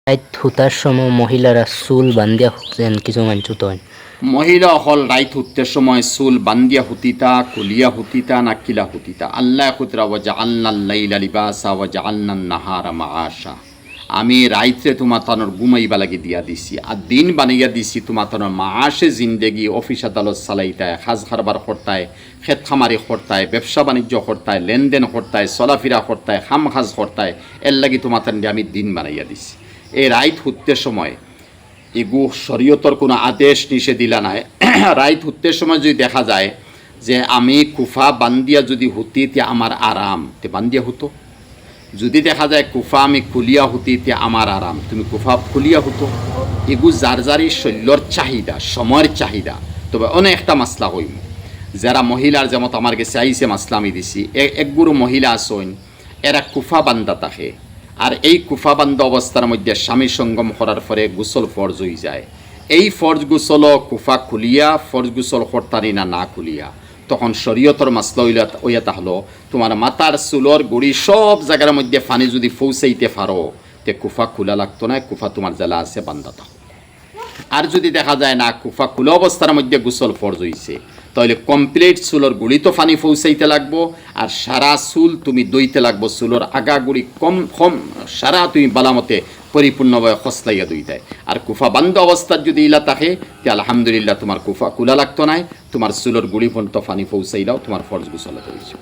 রাইত হুতার সময় মহিলারা চুল বান্ধিয়া হুকছেন কিছু মানুষ তো মহিলা হল রাইত হুত্তে সময় চুল বান্দিয়া হুতিতা কুলিয়া হুতিতা না কিলা হুতিতা আল্লাহ খুতরা ওয়াজা আল্লাহ লিবাসা ওয়াজা আল্লাহ নাহারা মাআশা আমি রাইতে তোমার তানোর ঘুমাইবা লাগি দিয়া দিছি আর দিন বানাইয়া দিছি তোমার তানোর মাআশে জিন্দেগি অফিস আদালত চালাইতায় খাজ খারবার করতায় খেত খামারি করতায় ব্যবসা বাণিজ্য করতায় লেনদেন করতায় চলাফেরা করতায় খাম খাজ করতায় এর লাগি তোমার তান আমি দিন বানাইয়া দিছি এই রাইত হুত্তে সময় এগু শরীয়তর কোনো আদেশ নিষেধ দিলা নাই রাইত হুত্তের সময় যদি দেখা যায় যে আমি কুফা বান্দিয়া যদি হুতি তে আমার আরাম তে বান্দিয়া হতো যদি দেখা যায় কুফা আমি খুলিয়া হুতি তে আমার আরাম তুমি কুফা খুলিয়া হতো এগু যার যারই শৈল্যর চাহিদা সময়ের চাহিদা তবে অনেক একটা মাসলা হইম যারা মহিলার যেমন আমার কাছে আইসে মাসলা আমি দিছি একগুরু মহিলা আসইন এরা কুফা বান্দা থাকে আর এই কুফাবান্ধ অবস্থার মধ্যে স্বামী সঙ্গম করার পরে গোসল ফরজ হয়ে যায় এই ফরজ গোসল কুফা খুলিয়া ফরজ গোসল করতারি না খুলিয়া তখন শরীয়তর মাসলা ওইয়া তাহলো তোমার মাথার চুলর গুড়ি সব জায়গার মধ্যে ফানি যদি পৌঁছাইতে পারো তে কুফা খোলা লাগতো না কুফা তোমার জেলা আছে বান্দা তাহলে আর যদি দেখা যায় না কুফা খোলা অবস্থার মধ্যে গোসল ফরজ হইছে তাহলে কমপ্লিট চুলোর গুড়ি তো পানি পৌঁছাইতে লাগবো আর সারা চুল তুমি দইতে লাগবো চুলোর আগা গুড়ি কম সারা তুমি বালামতে পরিপূর্ণভাবে খসলাইয়া দইতায় আর কুফা বান্ধ অবস্থার যদি ইলা থাকে তে আলহামদুলিল্লাহ তোমার কুফা কুলা লাগতো নাই তোমার চুলোর গুড়ি পর্যন্ত পানি পৌঁছাইলাও তোমার ফরজ গোসল হয়েছে।